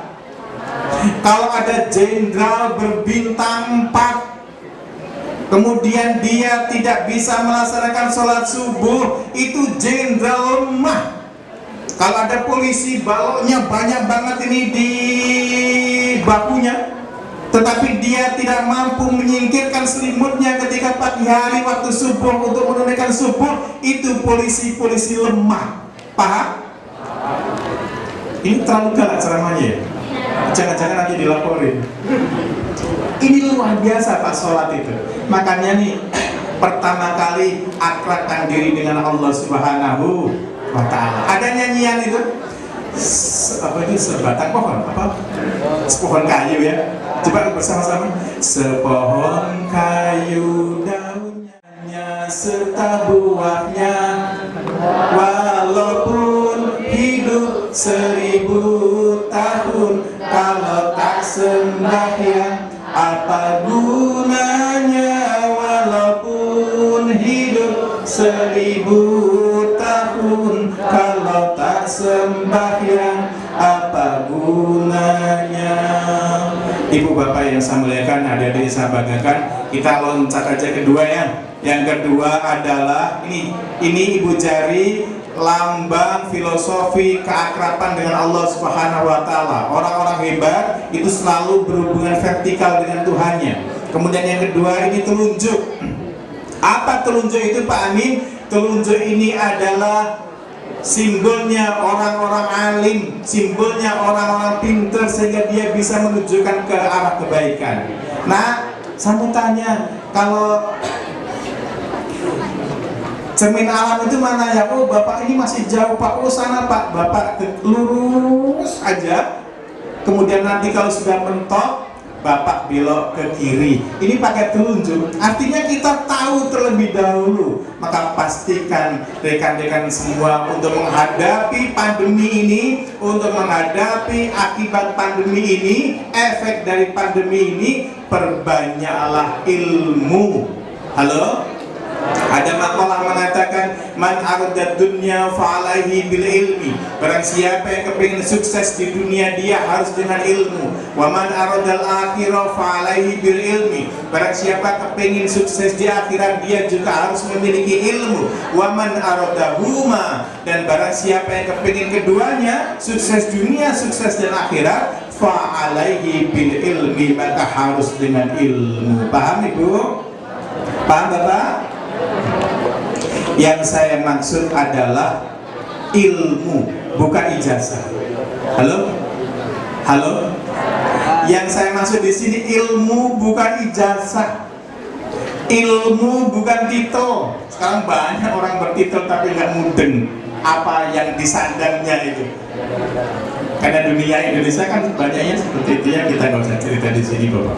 kalau ada jenderal berbintang 4 kemudian dia tidak bisa melaksanakan sholat subuh, itu jenderal lemah. Kalau ada polisi baloknya banyak banget ini di bakunya, tetapi dia tidak mampu menyingkirkan selimutnya ketika pagi hari waktu subuh untuk menunaikan subuh, itu polisi lemah. Paham? Ini terlalu galak ceramahnya ya? Jangan-jangan nanti dilaporin. Ini luar biasa Pak sholat itu. Makanya nih, pertama kali akrabkan diri dengan Allah Subhanahu wa Ta'ala. Ada nyanyian itu, apa itu, sebatang pohon, apa? Sepohon kayu ya. Coba bersama-sama. Sepohon kayu, daunnya serta buahnya, walaupun hidup 1000 tahun, kalau tak sembahyang apa gunanya? Walaupun hidup 1000 tahun, kalau tak sembahyang apa gunanya? Ibu bapak yang saya muliakan, adik-adik saya banggakan, kita loncat aja kedua ya. Yang kedua adalah ini Ibu jari, lambang filosofi keakraban dengan Allah Subhanahu wa Ta'ala. Orang-orang hebat itu selalu berhubungan vertikal dengan Tuhannya. Kemudian yang kedua ini telunjuk. Apa telunjuk itu Pak Amin? Telunjuk ini adalah simbolnya orang-orang alim, simbolnya orang-orang pintar, sehingga dia bisa menunjukkan ke arah kebaikan. Nah, saya mau tanya, kalau cermin alam itu mana ya? Oh bapak ini masih jauh Pak. Oh sana Pak. Bapak lurus aja. Kemudian nanti kalau sudah mentok, bapak belok ke kiri. Ini pakai telunjuk. Artinya kita tahu terlebih dahulu. Maka pastikan rekan-rekan semua untuk menghadapi pandemi ini, untuk menghadapi akibat pandemi ini, efek dari pandemi ini, perbanyaklah ilmu. Halo? Ada makalah mengatakan man aradad dunya fa'alaihi bil ilmi. Barang siapa yang kepingin sukses di dunia, dia harus dengan ilmu. Wa man aradal akhirah fa'alaihi bil ilmi. Barang siapa kepingin sukses di akhirat, dia juga harus memiliki ilmu. Wa man aradahuma, dan barang siapa yang kepingin keduanya, sukses dunia, sukses dan akhirat, fa'alaihi bil ilmi, maka harus dengan ilmu. Paham Ibu? Paham Bapak? Yang saya maksud adalah ilmu, bukan ijazah. Halo? Halo? Yang saya maksud di sini ilmu, bukan ijazah. Ilmu bukan titel. Sekarang banyak orang bertitel tapi nggak mudeng apa yang disandangnya itu. Karena dunia Indonesia kan banyaknya seperti itu ya, kita nggak usah cerita di sini Bapak.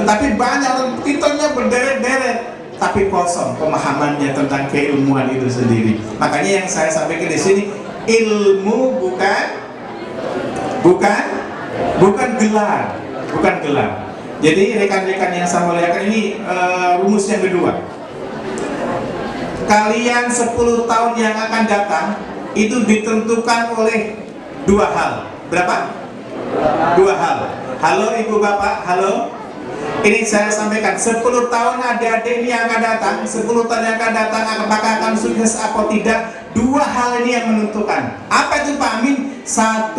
Tetapi banyak titelnya berderet-deret, tapi kosong pemahamannya tentang keilmuan itu sendiri. Makanya yang saya sampaikan di sini, ilmu bukan gelar, bukan gelar. Jadi rekan-rekan yang saya muliakan, ini rumus yang kedua. Kalian 10 tahun yang akan datang itu ditentukan oleh 2 hal. Berapa? 2 hal. Halo Ibu Bapak, halo. Ini saya sampaikan, 10 tahun adik-adik ini yang akan datang, 10 tahun yang akan datang, apakah akan sukses atau tidak? 2 hal ini yang menentukan. Apa itu Pak Amin? 1,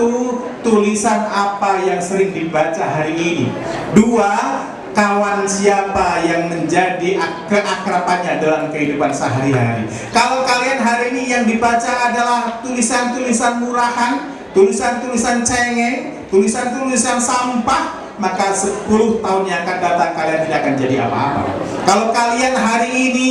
tulisan apa yang sering dibaca hari ini. 2, kawan siapa yang menjadi keakrabannya dalam kehidupan sehari-hari. Kalau kalian hari ini yang dibaca adalah tulisan-tulisan murahan, tulisan-tulisan cengeng, tulisan-tulisan sampah, maka 10 tahun yang akan datang kalian tidak akan jadi apa-apa. Kalau kalian hari ini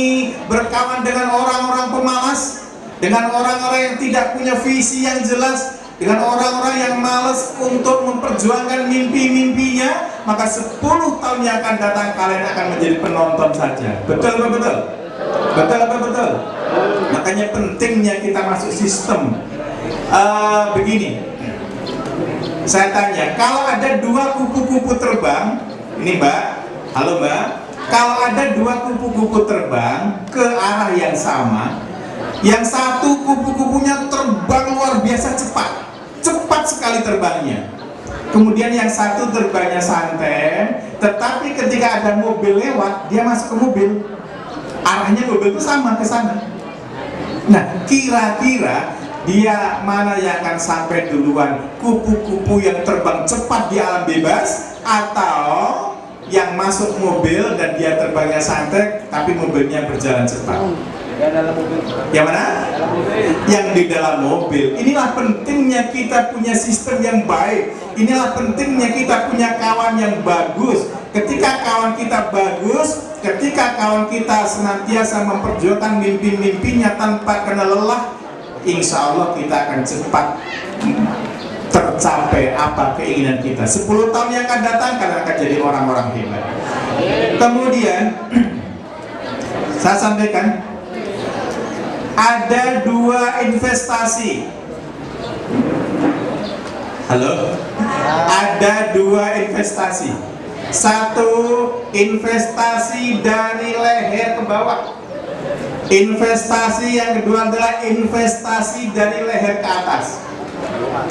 berkawan dengan orang-orang pemalas, dengan orang-orang yang tidak punya visi yang jelas, dengan orang-orang yang malas untuk memperjuangkan mimpi-mimpinya, maka 10 tahun yang akan datang kalian akan menjadi penonton saja. Betul apa betul? Betul apa betul? Makanya pentingnya kita masuk sistem. Begini, saya tanya, kalau ada 2 kupu-kupu terbang, ini Mbak, halo Mbak, kalau ada 2 kupu-kupu terbang ke arah yang sama, yang satu kupu-kupunya terbang luar biasa cepat sekali terbangnya. Kemudian yang satu terbangnya santai, tetapi ketika ada mobil lewat, dia masuk ke mobil. Arahnya mobil itu sama ke sana. Nah, kira-kira dia mana yang akan sampai duluan? Kupu-kupu yang terbang cepat di alam bebas, atau yang masuk mobil dan dia terbangnya santai tapi mobilnya berjalan cepat? Yang mana? Yang di dalam mobil. Inilah pentingnya kita punya sistem yang baik. Inilah pentingnya kita punya kawan yang bagus. Ketika kawan kita bagus, ketika kawan kita senantiasa memperjuangkan mimpi-mimpinya tanpa kena lelah, insya Allah kita akan cepat tercapai apa keinginan kita. 10 tahun yang akan datang kalian akan jadi orang-orang hebat. Kemudian saya sampaikan ada 2 investasi. Halo? Ada 2 investasi. Satu, investasi dari leher ke bawah. Investasi yang kedua adalah investasi dari leher ke atas.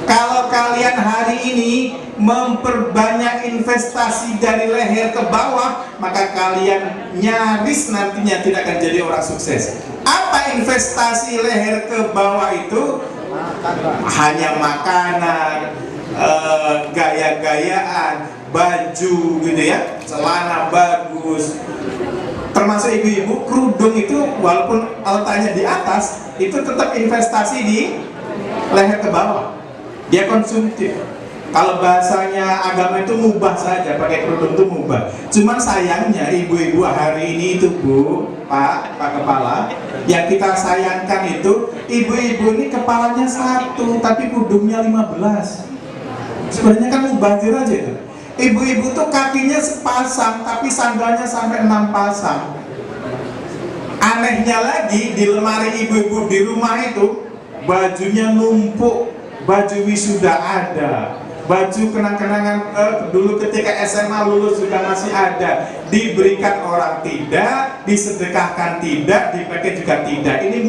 Kalau kalian hari ini memperbanyak investasi dari leher ke bawah, maka kalian nyaris nantinya tidak akan jadi orang sukses. Apa investasi leher ke bawah itu? Hanya makanan, gaya-gayaan, baju gitu ya, celana bagus. Termasuk ibu-ibu, kerudung itu walaupun letaknya di atas, itu tetap investasi di leher ke bawah. Dia konsumtif. Kalau bahasanya agama itu mubah saja, pakai kerudung itu mubah. Cuman sayangnya ibu-ibu hari ini itu Bu, Pak Kepala, yang kita sayangkan itu ibu-ibu ini kepalanya 1 tapi kerudungnya 15. Sebenarnya kan mubazir aja itu. Ibu-ibu tuh kakinya sepasang tapi sandalnya sampai 6 pasang. Anehnya lagi di lemari ibu-ibu di rumah itu bajunya numpuk, baju wisuda ada, baju kenang-kenangan dulu ketika SMA lulus juga masih ada, diberikan orang tidak, disedekahkan tidak, dipakai juga tidak. Ini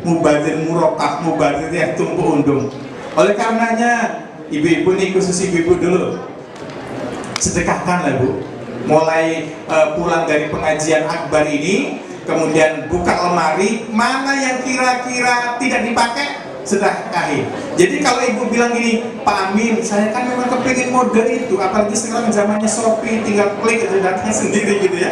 mubazir murokah, mubazir yang tumpuk undung. Oleh karenanya ibu-ibu nih, khusus ibu-ibu dulu, sedekahkanlah Bu. Mulai pulang dari pengajian akbar ini, kemudian buka lemari, mana yang kira-kira tidak dipakai, sedekahin. Jadi kalau ibu bilang gini, Pak Amin, saya kan memang kepingin model itu, apalagi sekarang zamannya Shopee, tinggal klik aja datang sendiri gitu ya.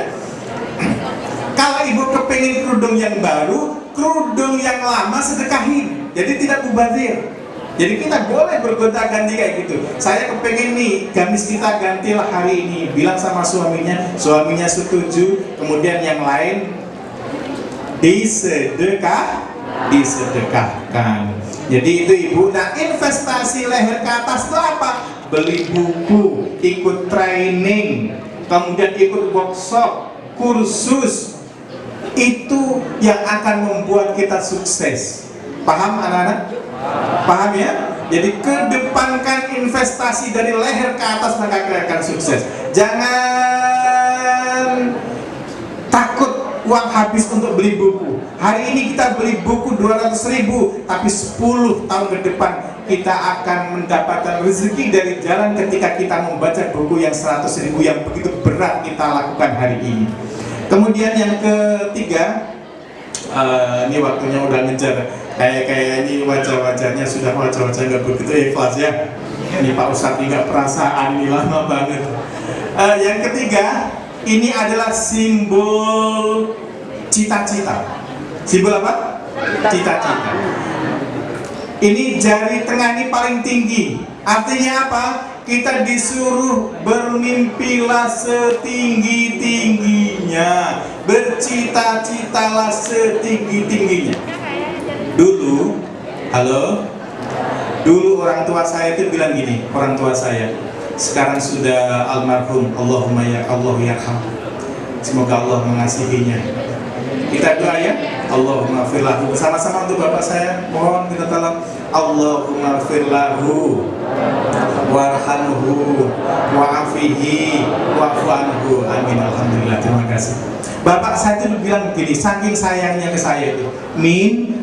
Kalau ibu kepingin kerudung yang baru, kerudung yang lama sedekahin. Jadi tidak mubazir. Jadi kita boleh bergonta-ganti kayak gitu. Saya kepengen nih, gamis kita gantilah hari ini. Bilang sama suaminya, suaminya setuju. Kemudian yang lain disedekahkan. Jadi itu ibu. Nah, investasi leher ke atas itu apa? Beli buku, ikut training, kemudian ikut workshop, kursus. Itu yang akan membuat kita sukses. Paham anak-anak? Paham ya? Jadi kedepankan investasi dari leher ke atas, maka kalian akan sukses. Jangan takut uang habis untuk beli buku. Hari ini kita beli buku 200.000, tapi 10 tahun ke depan kita akan mendapatkan rezeki dari jalan ketika kita membaca buku yang 100.000 yang begitu berat kita lakukan hari ini. Kemudian yang ketiga, ini waktunya udah ngejar. Kayak ini wajah-wajahnya sudah wajah-wajah nggak begitu ikhlas ya. Ini Pak Ustadz ini nggak perasaan, ini lama banget. Yang ketiga, ini adalah simbol cita-cita. Simbol apa? Cita-cita. Ini jari tengah ini paling tinggi. Artinya apa? Kita disuruh bermimpilah setinggi-tingginya, bercita-citalah setinggi-tingginya. Dulu, halo, Dulu orang tua saya itu bilang gini, orang tua saya sekarang sudah almarhum, Allahumma ya Allah yarham, semoga Allah mengasihinya. Kita doa ya, Allahumma firlahu, bersama-sama untuk bapak saya. Mohon kita tolong, Allahumma firlahu warhamhu wa'afihi wa'fu anhu, amin, alhamdulillah, terima kasih. Bapak saya itu bilang gini, saking sayangnya ke saya itu, Min,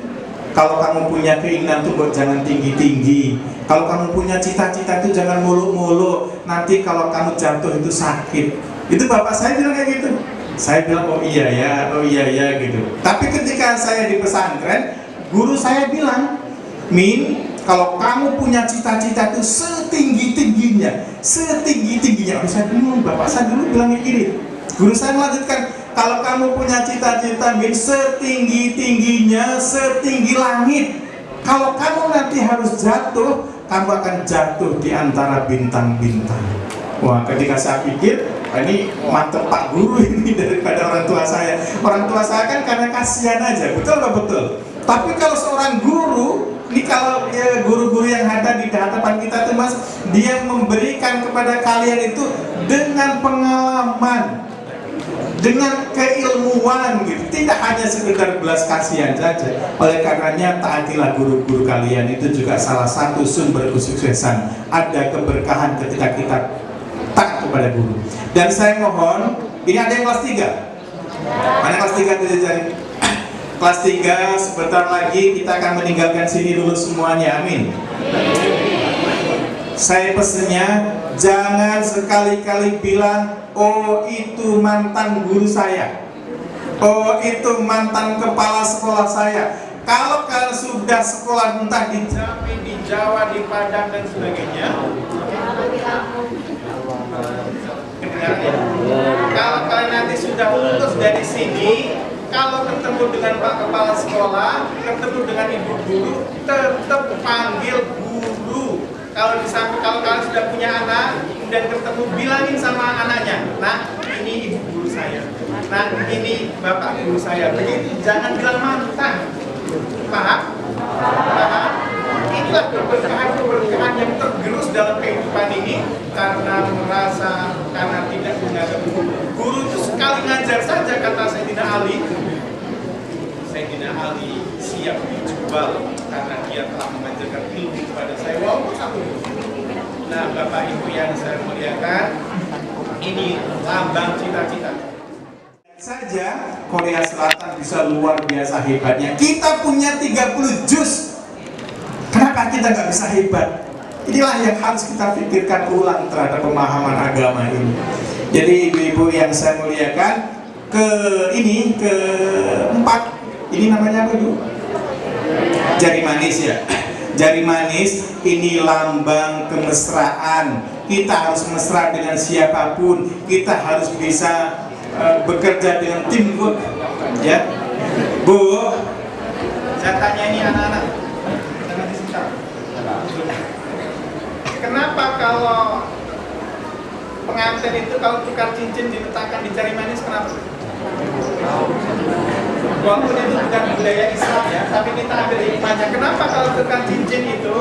kalau kamu punya keinginan tuh jangan tinggi-tinggi. Kalau kamu punya cita-cita itu jangan muluk-muluk. Nanti kalau kamu jatuh itu sakit. Itu bapak saya bilang kayak gitu. Saya bilang oh iya ya gitu. Tapi ketika saya di pesantren, guru saya bilang, Min, kalau kamu punya cita-cita itu setinggi-tingginya. Oh, saya bingung, bapak saya dulu bilang kayak gini. Guru saya melanjutkan, kalau kamu punya cita-cita Min, setinggi-tingginya, setinggi langit. Kalau kamu nanti harus jatuh, kamu akan jatuh di antara bintang-bintang. Wah, ketika saya pikir, ini mantep Pak Guru ini daripada orang tua saya. Orang tua saya kan karena kasihan aja, betul nggak betul? Tapi kalau seorang guru, ini kalau guru-guru yang ada di hadapan kita tuh Mas, dia memberikan kepada kalian itu dengan pengalaman, dengan keilmuan gitu, tidak hanya sekedar belas kasihan saja. Oleh karenanya taatilah guru-guru kalian, itu juga salah satu sumber kesuksesan. Ada keberkahan ketika kita taat kepada guru. Dan saya mohon, ini ada yang kelas 3. Mana kelas 3 itu jari? Kelas 3 sebentar lagi kita akan meninggalkan sini dulu semuanya, amin. Saya pesennya jangan sekali-kali bilang, oh itu mantan guru saya, oh itu mantan kepala sekolah saya. Kalau kalian sudah sekolah entah di Jambi, di Jawa, di Padang dan sebagainya, kalau kalian nanti sudah lulus dari sini, kalau ketemu dengan Pak Kepala Sekolah, ketemu dengan Ibu Guru, tetap panggil guru. Kalau kalian sudah punya anak dan ketemu, bilangin sama anaknya, nah ini ibu guru saya, nah ini bapak guru saya. Begitu, jangan bilang mantan. Paham? Paham? Inilah keberkahan yang tergerus dalam kehidupan ini karena tidak punya guru. Guru itu sekali ngajar saja, kata Sayyidina Ali. Sayyidina Ali siap dijual karena dia telah mengajarkan ilmu kepada saya walaupun satu. Nah, Bapak Ibu yang saya muliakan, ini lambang cita-cita. Saja Korea Selatan bisa luar biasa hebatnya. Kita punya 30 juz. Kenapa kita nggak bisa hebat? Inilah yang harus kita pikirkan ulang terhadap pemahaman agama ini. Jadi ibu-ibu yang saya muliakan, keempat, ini namanya apa Bu? Jari manis ya. Jari manis ini lambang kemesraan. Kita harus mesra dengan siapapun. Kita harus bisa bekerja dengan teamwork. Ya, Bu. Saya tanya ini anak-anak. Kenapa kalau pengantin itu kalau tukar cincin diletakkan di jari manis, kenapa? Walaupun itu bukan budaya Islam ya, tapi kita ambil hikmahnya. Kenapa kalau tukar cincin itu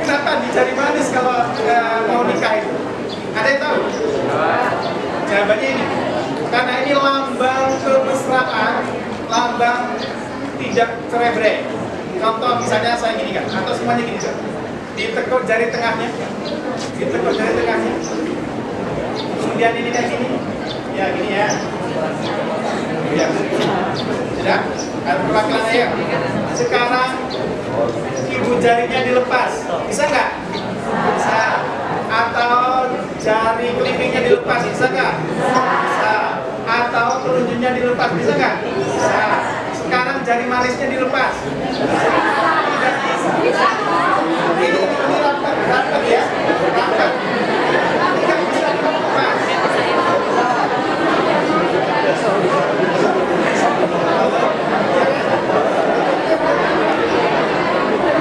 kenapa di jari manis kalau mau nikah itu? Ada yang tahu? Jawabannya ini, karena ini lambang kemesraan, lambang tidak cerai-berai. Contoh misalnya saya gini kan, atau semuanya gini kan, ditekuk jari tengahnya, ditekuk jari tengahnya. Kemudian ini kayak gini, ya gini ya. Ya, sudah. Kalau perwakilannya ya. Sekarang ibu jarinya dilepas, bisa nggak? Bisa. Atau jari kelingkingnya dilepas, bisa nggak? Bisa. Atau telunjuknya dilepas, bisa nggak? Bisa. Sekarang jari manisnya dilepas. Tidak bisa. Ini rapat ya, rapat. Tidak bisa dilepas.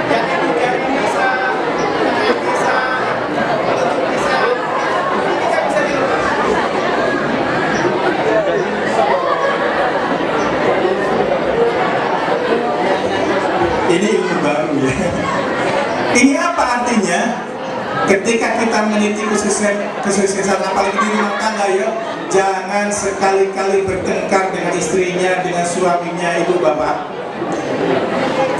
Jadi jari bisa, bisa, bisa, tidak bisa dilepas. kita meniti kesuksesan apalagi di rumah tangga ya, jangan sekali-kali bertengkar dengan istrinya, dengan suaminya, ibu bapak.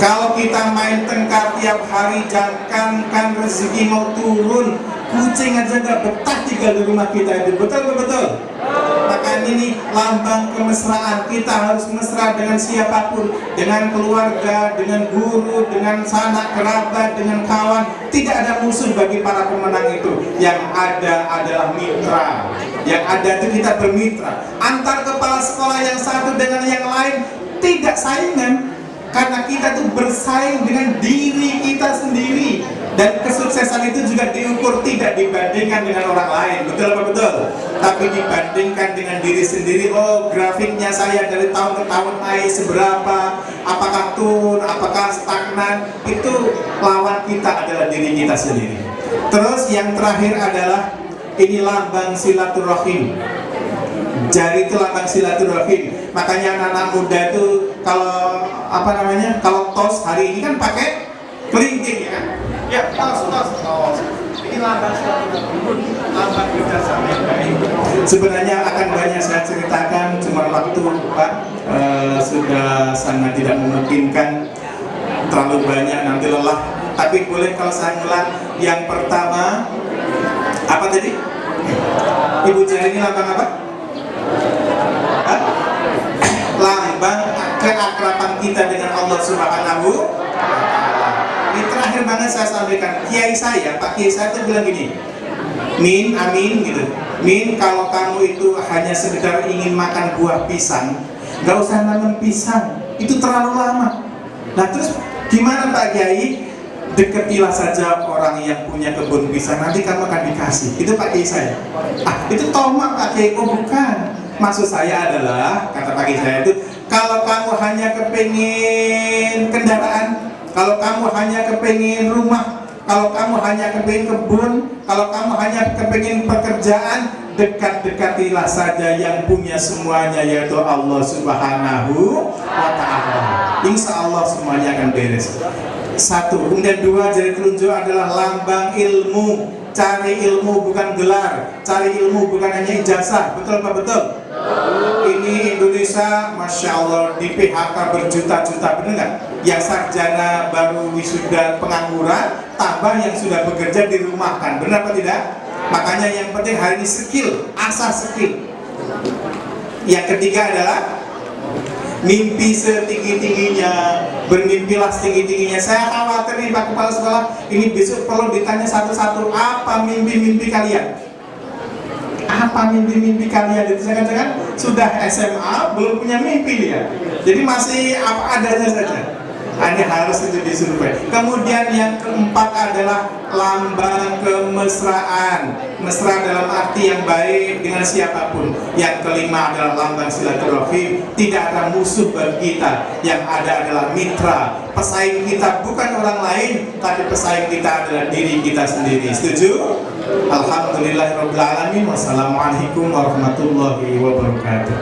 Kalau kita main tengkar tiap hari, jangankan rezeki mau turun, kucing aja gak betah tinggal di rumah kita itu. Betul? Makanya ini lambang kemesraan. Kita harus mesra dengan siapapun, dengan keluarga, dengan guru, dengan sanak kerabat, dengan kawan. Tidak ada musuh bagi para pemenang itu. Yang ada adalah mitra. Yang ada itu kita bermitra. Antar kepala sekolah yang satu dengan yang lain tidak saingan. Karena kita tuh bersaing dengan diri kita sendiri. Dan kesuksesan itu juga diukur tidak dibandingkan dengan orang lain. Betul apa betul? Tapi dibandingkan dengan diri sendiri. Oh, grafiknya saya dari tahun ke tahun naik seberapa, apakah turun, apakah stagnan. Itu lawan kita adalah diri kita sendiri. Terus yang terakhir adalah ini lambang silaturahim. Jari itu lambang silaturahim. Makanya anak-anak muda itu kalau kalau tos hari ini kan pakai kelingking ya kan? Ya, tos. Ini lambang silaturahim, lambang kerjasama yang baik. Sebenarnya akan banyak saya ceritakan, cuma waktu Pak sudah sangat tidak memungkinkan, terlalu banyak nanti lelah. Tapi boleh kalau saya ngulang. Yang pertama apa tadi? Ibu jari ini lambang apa? Lambang keakraban kita dengan Allah Subhanahu wa Ta'ala. Ini terakhir banget saya sampaikan. Kiai saya, Pak Kiai saya itu bilang gini, Min, amin gitu. Min, kalau kamu itu hanya sekedar ingin makan buah pisang, gak usah nanam pisang, itu terlalu lama. Nah terus gimana Pak Kiai? Deketilah saja orang yang punya kebun pisang, nanti kamu akan dikasih. Itu Pak Kiai saya. Itu tomak Pak Kiai. Oh bukan. Maksud saya adalah, kata Pak Kiai saya itu, kalau kamu hanya kepingin kendaraan, kalau kamu hanya kepingin rumah, kalau kamu hanya kepingin kebun, kalau kamu hanya kepingin pekerjaan, dekat-dekatilah saja yang punya semuanya, yaitu Allah Subhanahu wa Ta'ala. Insya Allah semuanya akan beres. Satu, kemudian dua, jari telunjuk adalah lambang ilmu. Cari ilmu bukan gelar, cari ilmu bukan hanya ijazah. Betul apa betul? Ini Indonesia, Masya Allah, di PHK berjuta-juta, benar nggak? Yang sarjana baru wisuda pengangguran, tambah yang sudah bekerja dirumahkan, benar apa tidak? Makanya yang penting hari ini skill, asah skill. Yang ketiga adalah mimpi setinggi-tingginya, bermimpilah setinggi-tingginya. Saya khawatir nih Pak Kepala Sekolah, ini besok perlu ditanya satu-satu, apa mimpi-mimpi kalian? Apa mimpi-mimpi kalian? Itu jangan-jangan sudah SMA belum punya mimpi ya. Jadi masih apa adanya saja. Ini harus itu disurvei. Kemudian yang keempat adalah lambang kemesraan. Mesra dalam arti yang baik dengan siapapun. Yang kelima adalah lambang silaturahim. Tidak ada musuh bagi kita. Yang ada adalah mitra. Pesaing kita bukan orang lain, tapi pesaing kita adalah diri kita sendiri. Setuju? Alhamdulillahirabbil alamin. Wassalamualaikum warahmatullahi wabarakatuh.